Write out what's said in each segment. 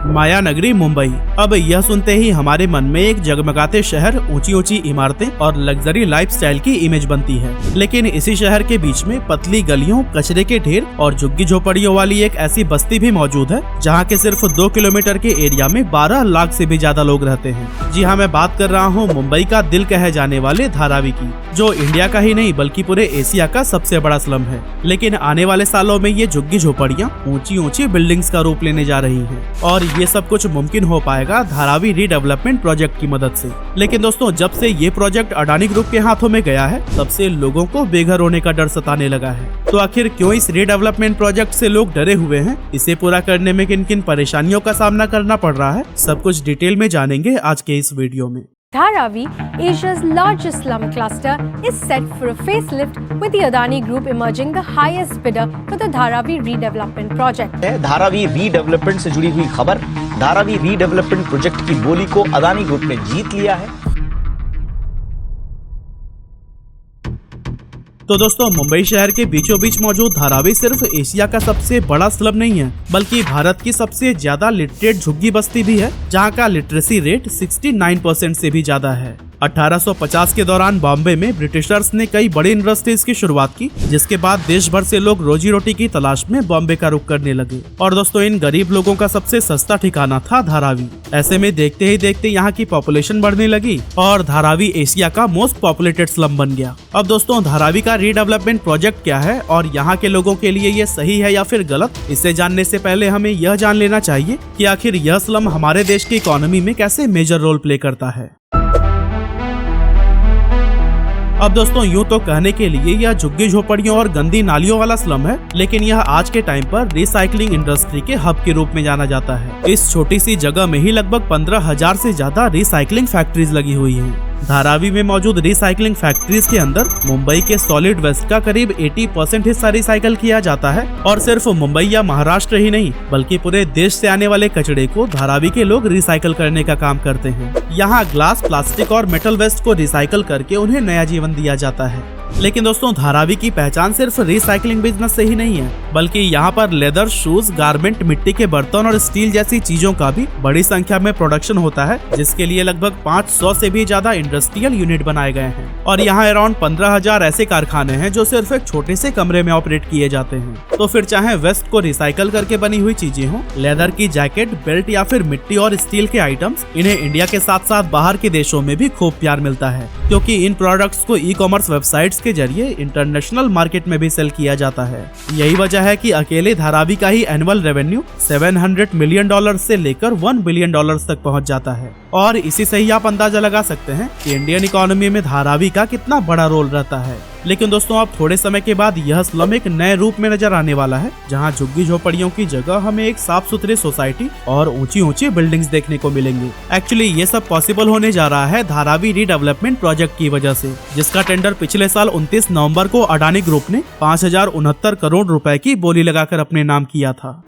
माया नगरी मुंबई। अब यह सुनते ही हमारे मन में एक जगमगाते शहर, ऊंची ऊंची इमारतें और लग्जरी लाइफस्टाइल की इमेज बनती है। लेकिन इसी शहर के बीच में पतली गलियों, कचरे के ढेर और झुग्गी झोपड़ियों वाली एक ऐसी बस्ती भी मौजूद है जहाँ के सिर्फ 2 किलोमीटर के एरिया में 12 लाख से भी ज्यादा लोग रहते हैं। जी हाँ, मैं बात कर रहा हूँ मुंबई का दिल कहे जाने वाले धारावी की, जो इंडिया का ही नहीं बल्कि पूरे एशिया का सबसे बड़ा स्लम है। लेकिन आने वाले सालों में ये झुग्गी झोपड़ियाँ ऊंची ऊंची बिल्डिंग्स का रूप लेने जा रही हैं और ये सब कुछ मुमकिन हो पाएगा धारावी रीडेवलपमेंट प्रोजेक्ट की मदद से। लेकिन दोस्तों, जब से ये प्रोजेक्ट अडानी ग्रुप के हाथों में गया है तब से लोगों को बेघर होने का डर सताने लगा है। तो आखिर क्यों इस रीडेवलपमेंट प्रोजेक्ट से लोग डरे हुए हैं, इसे पूरा करने में किन किन परेशानियों का सामना करना पड़ रहा है, सब कुछ डिटेल में जानेंगे आज के इस वीडियो में। Dharavi, Asia's largest slum cluster, is set for a facelift with the Adani Group emerging the highest bidder for the Dharavi redevelopment project. Dharavi redevelopment से जुड़ी हुई खबर, धारावी रीडेवलपमेंट प्रोजेक्ट की बोली को अदानी ग्रुप ने जीत लिया है। तो दोस्तों, मुंबई शहर के बीचों बीच मौजूद धारावी सिर्फ एशिया का सबसे बड़ा स्लम नहीं है, बल्कि भारत की सबसे ज्यादा लिटरेट झुग्गी बस्ती भी है, जहां का लिटरेसी रेट 69% से भी ज्यादा है। 1850 के दौरान बॉम्बे में ब्रिटिशर्स ने कई बड़ी इंडस्ट्रीज की शुरुआत की, जिसके बाद देश भर से लोग रोजी रोटी की तलाश में बॉम्बे का रुख करने लगे। और दोस्तों, इन गरीब लोगों का सबसे सस्ता ठिकाना था धारावी। ऐसे में देखते ही देखते यहाँ की पॉपुलेशन बढ़ने लगी और धारावी एशिया का मोस्ट पॉपुलेटेड स्लम बन गया। अब दोस्तों, धारावी का रीडेवलपमेंट प्रोजेक्ट क्या है और यहाँ के लोगों के लिए ये सही है या फिर गलत, इसे जानने से पहले हमें यह जान लेना चाहिए कि आखिर यह स्लम हमारे देश की इकोनॉमी में कैसे मेजर रोल प्ले करता है। अब दोस्तों, यूं तो कहने के लिए यह झुग्गी झोपड़ियों और गंदी नालियों वाला स्लम है, लेकिन यह आज के टाइम पर रिसाइकलिंग इंडस्ट्री के हब के रूप में जाना जाता है। इस छोटी सी जगह में ही लगभग 15,000 से ज्यादा रिसाइकलिंग फैक्ट्रीज लगी हुई हैं। धारावी में मौजूद रिसाइकलिंग फैक्ट्रीज के अंदर मुंबई के सॉलिड वेस्ट का करीब 80% हिस्सा रिसाइकल किया जाता है और सिर्फ मुंबई या महाराष्ट्र ही नहीं बल्कि पूरे देश से आने वाले कचड़े को धारावी के लोग रिसाइकल करने का काम करते हैं। यहाँ ग्लास, प्लास्टिक और मेटल वेस्ट को रिसाइकल करके उन्हें नया जीवन दिया जाता है। लेकिन दोस्तों, धारावी की पहचान सिर्फ रिसाइकलिंग बिजनेस से ही नहीं है, बल्कि यहाँ पर लेदर, शूज, गारमेंट, मिट्टी के बर्तन और स्टील जैसी चीजों का भी बड़ी संख्या में प्रोडक्शन होता है, जिसके लिए लगभग 500 से भी ज्यादा इंडस्ट्रियल यूनिट बनाए गए हैं। और यहाँ अराउंड 15,000 ऐसे कारखाने हैं जो सिर्फ एक छोटे से कमरे में ऑपरेट किए जाते हैं। तो फिर चाहे वेस्ट को रिसाइकल करके बनी हुई चीजें हों, लेदर की जैकेट, बेल्ट या फिर मिट्टी और स्टील के आइटम्स, इन्हें इंडिया के साथ साथ बाहर के देशों में भी खूब प्यार मिलता है, क्योंकि इन प्रोडक्ट्स को ई-कॉमर्स वेबसाइट्स के जरिए इंटरनेशनल मार्केट में भी सेल किया जाता है। यही वजह है कि अकेले धारावी का ही एनुअल रेवेन्यू $700 मिलियन से लेकर $1 बिलियन तक पहुंच जाता है। और इसी से ही आप अंदाजा लगा सकते हैं कि इंडियन इकोनॉमी में धारावी का कितना बड़ा रोल रहता है। लेकिन दोस्तों, अब थोड़े समय के बाद यह स्लम एक नए रूप में नजर आने वाला है, जहां झुग्गी झोपड़ियों की जगह हमें एक साफ सुथरी सोसाइटी और ऊंची ऊंची बिल्डिंग्स देखने को मिलेंगी। एक्चुअली ये सब पॉसिबल होने जा रहा है धारावी रीडेवलपमेंट प्रोजेक्ट की वजह से, जिसका टेंडर पिछले साल 29 नवंबर को अडानी ग्रुप ने 5,069 करोड़ रुपए की बोली लगाकर अपने नाम किया था।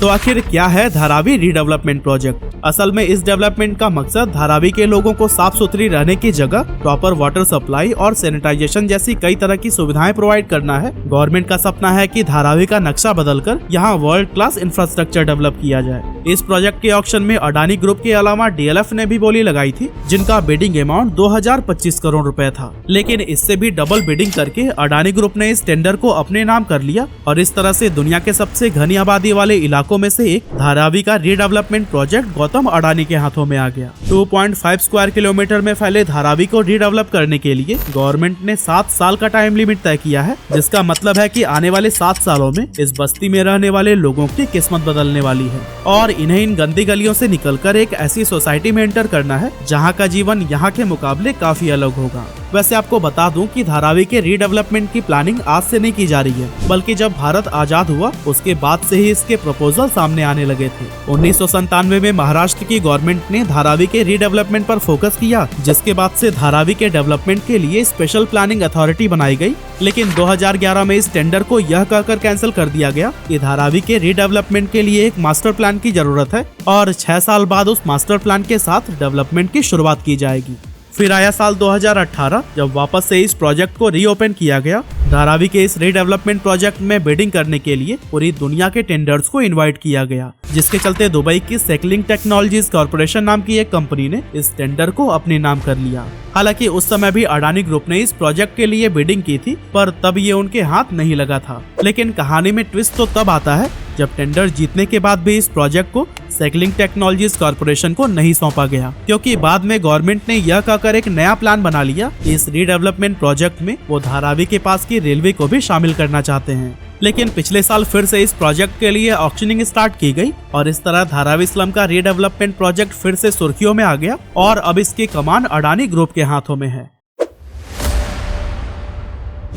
तो आखिर क्या है धारावी रीडेवलपमेंट प्रोजेक्ट? असल में इस डेवलपमेंट का मकसद धारावी के लोगों को साफ सुथरी रहने की जगह, प्रॉपर वाटर सप्लाई और सैनिटाइजेशन जैसी कई तरह की सुविधाएं प्रोवाइड करना है। गवर्नमेंट का सपना है कि धारावी का नक्शा बदलकर यहाँ वर्ल्ड क्लास इंफ्रास्ट्रक्चर डेवलप किया जाए। इस प्रोजेक्ट के ऑक्शन में अडानी ग्रुप के अलावा DLF ने भी बोली लगाई थी, जिनका बिडिंग अमाउंट 2025 करोड़ रुपए था। लेकिन इससे भी डबल बिडिंग करके अडानी ग्रुप ने इस टेंडर को अपने नाम कर लिया और इस तरह से दुनिया के सबसे घनी आबादी वाले इलाकों में से एक धारावी का रीडेवलपमेंट प्रोजेक्ट गौतम अडानी के हाथों में आ गया। 2.5 स्क्वायर किलोमीटर में फैले धारावी को रीडेवलप करने के लिए गवर्नमेंट ने 7 साल का टाइम लिमिट तय किया है, जिसका मतलब है कि आने वाले 7 सालों में इस बस्ती में रहने वाले लोगों की किस्मत बदलने वाली है और इन्हें इन गंदी गलियों से निकलकर एक ऐसी सोसाइटी में एंटर करना है जहां का जीवन यहां के मुकाबले काफी अलग होगा। वैसे आपको बता दूं कि धारावी के रीडेवलपमेंट की प्लानिंग आज से नहीं की जा रही है, बल्कि जब भारत आजाद हुआ उसके बाद से ही इसके प्रपोजल सामने आने लगे थे। 1997 में महाराष्ट्र की गवर्नमेंट ने धारावी के रीडेवलपमेंट पर फोकस किया, जिसके बाद से धारावी के डेवलपमेंट के लिए स्पेशल प्लानिंग अथॉरिटी बनाई गई। लेकिन 2011 में इस टेंडर को यह कहकर कैंसिल कर दिया गया कि धारावी के रीडेवलपमेंट के लिए एक मास्टर प्लान की जरूरत है और 6 साल बाद उस मास्टर प्लान के साथ डेवलपमेंट की शुरुआत की जाएगी। फिर आया साल 2018 जब वापस से इस प्रोजेक्ट को रीओपन किया गया। धारावी के इस रीडेवलपमेंट प्रोजेक्ट में बिडिंग करने के लिए पूरी दुनिया के टेंडर्स को इनवाइट किया गया, जिसके चलते दुबई की सेकलिंग टेक्नोलॉजीज कॉर्पोरेशन नाम की एक कंपनी ने इस टेंडर को अपने नाम कर लिया। हालांकि उस समय भी अडानी ग्रुप ने इस प्रोजेक्ट के लिए बिडिंग की थी, पर तब ये उनके हाथ नहीं लगा था। लेकिन कहानी में ट्विस्ट तो तब आता है जब टेंडर जीतने के बाद भी इस प्रोजेक्ट को सेकलिंग टेक्नोलॉजीज कॉर्पोरेशन को नहीं सौंपा गया, क्योंकि बाद में गवर्नमेंट ने यह कहकर एक नया प्लान बना लिया कि इस रीडेवलपमेंट प्रोजेक्ट में वो धारावी के पास की रेलवे को भी शामिल करना चाहते हैं। लेकिन पिछले साल फिर से इस प्रोजेक्ट के लिए ऑक्शनिंग स्टार्ट की गई और इस तरह धारावी स्लम का रीडेवलपमेंट प्रोजेक्ट फिर से सुर्खियों में आ गया और अब इसकी कमान अडानी ग्रुप के हाथों में है।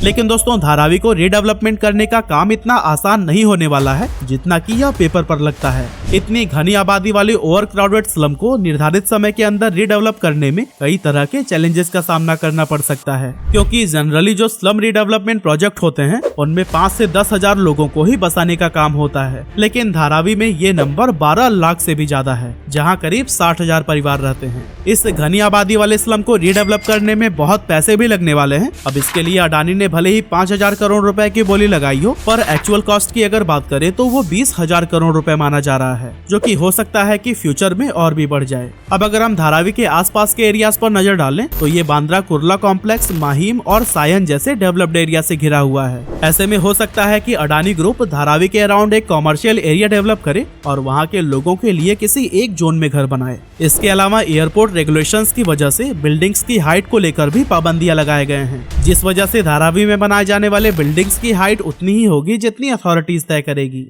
लेकिन दोस्तों, धारावी को रीडेवलपमेंट करने का काम इतना आसान नहीं होने वाला है जितना कि यह पेपर पर लगता है। इतनी घनी आबादी वाली ओवर क्राउडेड स्लम को निर्धारित समय के अंदर रीडेवलप करने में कई तरह के चैलेंजेस का सामना करना पड़ सकता है, क्योंकि जनरली जो स्लम रीडेवलपमेंट प्रोजेक्ट होते हैं उनमें 5 से 10 हजार लोगों को ही बसाने का काम होता है। लेकिन धारावी में ये नंबर 12 लाख से भी ज्यादा है, जहाँ करीब 60,000 परिवार रहते हैं। इस घनी आबादी वाले स्लम को रीडेवलप करने में बहुत पैसे भी लगने वाले हैं। अब इसके लिए अडानी ने भले ही 5,000 करोड़ रुपए की बोली लगाई हो, पर एक्चुअल कॉस्ट की अगर बात करें तो वो 20,000 करोड़ रुपए माना जा रहा है, जो कि हो सकता है कि फ्यूचर में और भी बढ़ जाए। अब अगर हम धारावी के आसपास के एरियाज पर नजर डालें तो ये बांद्रा कुर्ला कॉम्प्लेक्स, माहिम और सायन जैसे डेवलप्ड एरिया से घिरा हुआ है। ऐसे में हो सकता है कि अडानी ग्रुप धारावी के अराउंड एक कॉमर्शियल एरिया डेवलप करे और वहाँ के लोगों के लिए किसी एक जोन में घर बनाए। इसके अलावा एयरपोर्ट रेगुलेशंस की वजह से बिल्डिंग्स की हाइट को लेकर भी पाबंदियां लगाए गए हैं, जिस वजह से धारावी में बनाए जाने वाले बिल्डिंग्स की हाइट उतनी ही होगी जितनी अथॉरिटीज तय करेगी।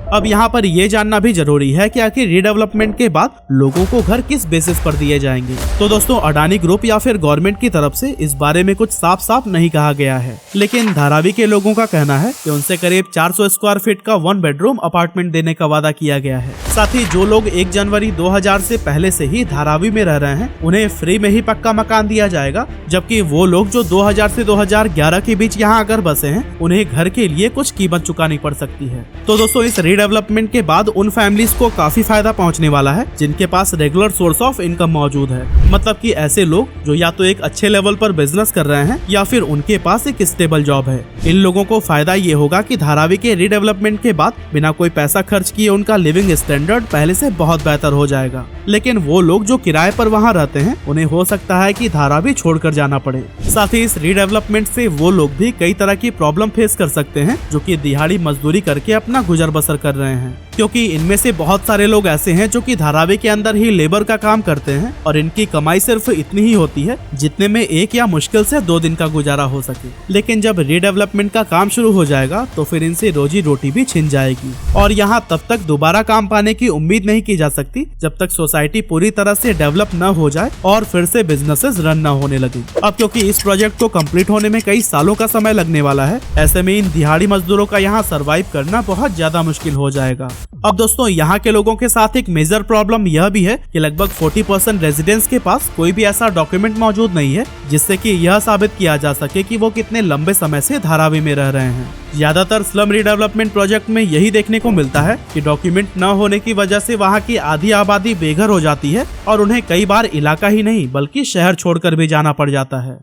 अब यहाँ पर यह जानना भी जरूरी है कि आखिर रीडेवलपमेंट के बाद लोगों को घर किस बेसिस पर दिए जाएंगे। तो दोस्तों, अडानी ग्रुप या फिर गवर्नमेंट की तरफ से इस बारे में कुछ साफ साफ नहीं कहा गया है, लेकिन धारावी के लोगों का कहना है कि उनसे करीब 400 स्क्वायर फीट का 1 बेडरूम अपार्टमेंट देने का वादा किया गया है। साथ ही जो लोग 1 जनवरी 2000 से पहले से ही धारावी में रह रहे हैं उन्हें फ्री में ही पक्का मकान दिया जाएगा, जबकि वो लोग जो 2000 से 2011 के बीच यहाँ आकर बसे हैं उन्हें घर के लिए कुछ कीमत चुकानी पड़ सकती है। तो दोस्तों, इस डेवलपमेंट के बाद उन फैमिलीज को काफी फायदा पहुंचने वाला है जिनके पास रेगुलर सोर्स ऑफ इनकम मौजूद है। मतलब कि ऐसे लोग जो या तो एक अच्छे लेवल पर बिजनेस कर रहे हैं या फिर उनके पास एक स्टेबल जॉब है। इन लोगों को फायदा ये होगा कि धारावी के रीडेवलपमेंट के बाद बिना कोई पैसा खर्च किए उनका लिविंग स्टैंडर्ड पहले से बहुत बेहतर हो जाएगा। लेकिन वो लोग जो किराए पर वहाँ रहते हैं उन्हें हो सकता है कि धारावी छोड़कर जाना पड़े। साथ ही इस रीडेवलपमेंट से वो लोग भी कई तरह की प्रॉब्लम फेस कर सकते हैं जो कि दिहाड़ी मजदूरी करके अपना गुजर बसर कर रहे हैं, क्योंकि इनमें से बहुत सारे लोग ऐसे हैं जो कि धारावी के अंदर ही लेबर का काम करते हैं और इनकी कमाई सिर्फ इतनी ही होती है जितने में 1 या मुश्किल से 2 दिन का गुजारा हो सके। लेकिन जब रीडेवलपमेंट का काम शुरू हो जाएगा तो फिर इनसे रोजी रोटी भी छिन जाएगी और यहाँ तब तक दोबारा काम पाने की उम्मीद नहीं की जा सकती जब तक सोसाइटी पूरी तरह से डेवलप न हो जाए और फिर से बिजनेसेस रन न होने लगे। अब क्योंकि इस प्रोजेक्ट को कंप्लीट होने में कई सालों का समय लगने वाला है, ऐसे में इन दिहाड़ी मजदूरों का यहाँ सर्वाइव करना बहुत ज्यादा मुश्किल हो जाएगा। अब दोस्तों, यहाँ के लोगों के साथ एक मेजर प्रॉब्लम यह भी है कि लगभग 40% रेजिडेंट्स के पास कोई भी ऐसा डॉक्यूमेंट मौजूद नहीं है जिससे कि यह साबित किया जा सके कि वो कितने लंबे समय से धारावी में रह रहे हैं। ज्यादातर स्लम रीडेवलपमेंट प्रोजेक्ट में यही देखने को मिलता है कि डॉक्यूमेंट न होने की वजह से वहाँ की आधी आबादी बेघर हो जाती है और उन्हें कई बार इलाका ही नहीं बल्कि शहर छोड़कर भी जाना पड़ जाता है।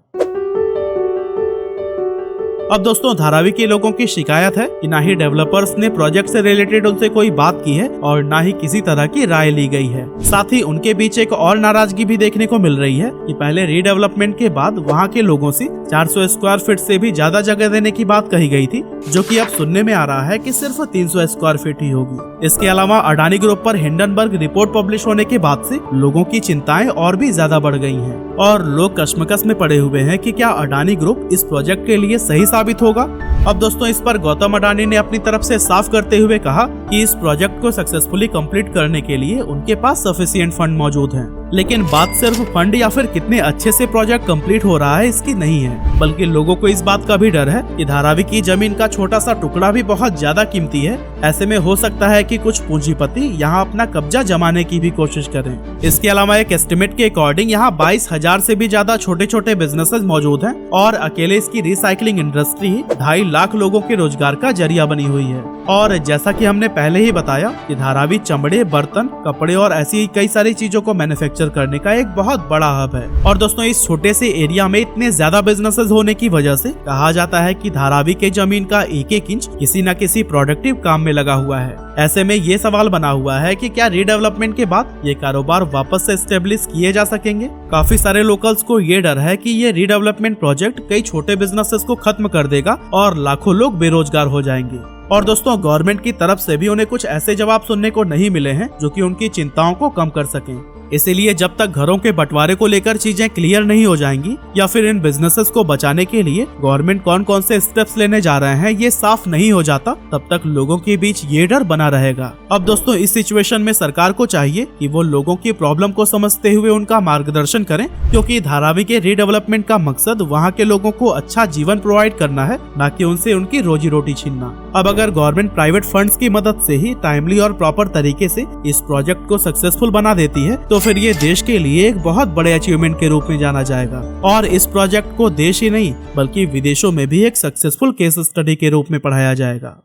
अब दोस्तों, धारावी के लोगों की शिकायत है कि ना ही डेवलपर्स ने प्रोजेक्ट से रिलेटेड उनसे कोई बात की है और ना ही किसी तरह की राय ली गई है। साथ ही उनके बीच एक और नाराजगी भी देखने को मिल रही है कि पहले रीडेवलपमेंट के बाद वहां के लोगों से 400 स्क्वायर फीट से भी ज्यादा जगह देने की बात कही गई थी, जो कि अब सुनने में आ रहा है कि सिर्फ 300 स्क्वायर फीट ही होगी। इसके अलावा अडानी ग्रुप पर हिंडनबर्ग रिपोर्ट पब्लिश होने के बाद से लोगों की चिंताएं और भी ज्यादा बढ़ गई हैं और लोग कश्मकश में पड़े हुए हैं कि क्या अडानी ग्रुप इस प्रोजेक्ट के लिए सही साबित होगा। अब दोस्तों, इस पर गौतम अडानी ने अपनी तरफ से साफ करते हुए कहा कि इस प्रोजेक्ट को सक्सेसफुली कंप्लीट करने के लिए उनके पास सफिशिएंट फंड मौजूद हैं। लेकिन बात सिर्फ फंड या फिर कितने अच्छे से प्रोजेक्ट कंप्लीट हो रहा है इसकी नहीं है, बल्कि लोगों को इस बात का भी डर है कि धारावी की जमीन का छोटा सा टुकड़ा भी बहुत ज्यादा कीमती है। ऐसे में हो सकता है कि कुछ पूंजीपति यहाँ अपना कब्जा जमाने की भी कोशिश करें। इसके अलावा एक एस्टिमेट के अकॉर्डिंग यहाँ 22,000 से भी ज्यादा छोटे छोटे बिजनेसेस मौजूद हैं और अकेले इसकी रिसाइकलिंग इंडस्ट्री ही 2.5 लाख लोगों के रोजगार का जरिया बनी हुई है। और जैसा कि हमने पहले ही बताया कि धारावी चमड़े, बर्तन, कपड़े और ऐसी कई सारी चीजों को मैन्युफैक्चर मैन्युफैक्चर करने का एक बहुत बड़ा हब है। और दोस्तों इस छोटे से एरिया में इतने ज्यादा बिजनेसेस होने की वजह से कहा जाता है कि धारावी के जमीन का एक एक इंच किसी न किसी प्रोडक्टिव काम में लगा हुआ है। ऐसे में ये सवाल बना हुआ है कि क्या रीडेवलपमेंट के बाद ये कारोबार वापस से एस्टेब्लिश किए जा सकेंगे। काफी सारे लोकल्स को ये डर है कि ये रीडेवलपमेंट प्रोजेक्ट कई छोटे बिजनेसेस को खत्म कर देगा और लाखों लोग बेरोजगार हो जाएंगे। और दोस्तों गवर्नमेंट की तरफ से भी उन्हें कुछ ऐसे जवाब सुनने को नहीं मिले हैं जो कि उनकी चिंताओं को कम कर सकें। इसीलिए जब तक घरों के बंटवारे को लेकर चीजें क्लियर नहीं हो जाएंगी या फिर इन बिजनेसेस को बचाने के लिए गवर्नमेंट कौन कौन से स्टेप्स लेने जा रहे हैं ये साफ नहीं हो जाता, तब तक लोगों के बीच ये डर बना रहेगा। अब दोस्तों इस सिचुएशन में सरकार को चाहिए कि वो लोगों की प्रॉब्लम को समझते हुए उनका मार्गदर्शन करें, क्योंकि धारावी के रीडेवलपमेंट का मकसद वहाँ के लोगों को अच्छा जीवन प्रोवाइड करना है, न कि उनसे उनकी रोजी रोटी छीनना। अब अगर गवर्नमेंट प्राइवेट फंड्स की मदद से ही टाइमली और प्रॉपर तरीके से इस प्रोजेक्ट को सक्सेसफुल बना देती है तो फिर ये देश के लिए एक बहुत बड़े अचीवमेंट के रूप में जाना जाएगा और इस प्रोजेक्ट को देश ही नहीं बल्कि विदेशों में भी एक सक्सेसफुल केस स्टडी के रूप में पढ़ाया जाएगा।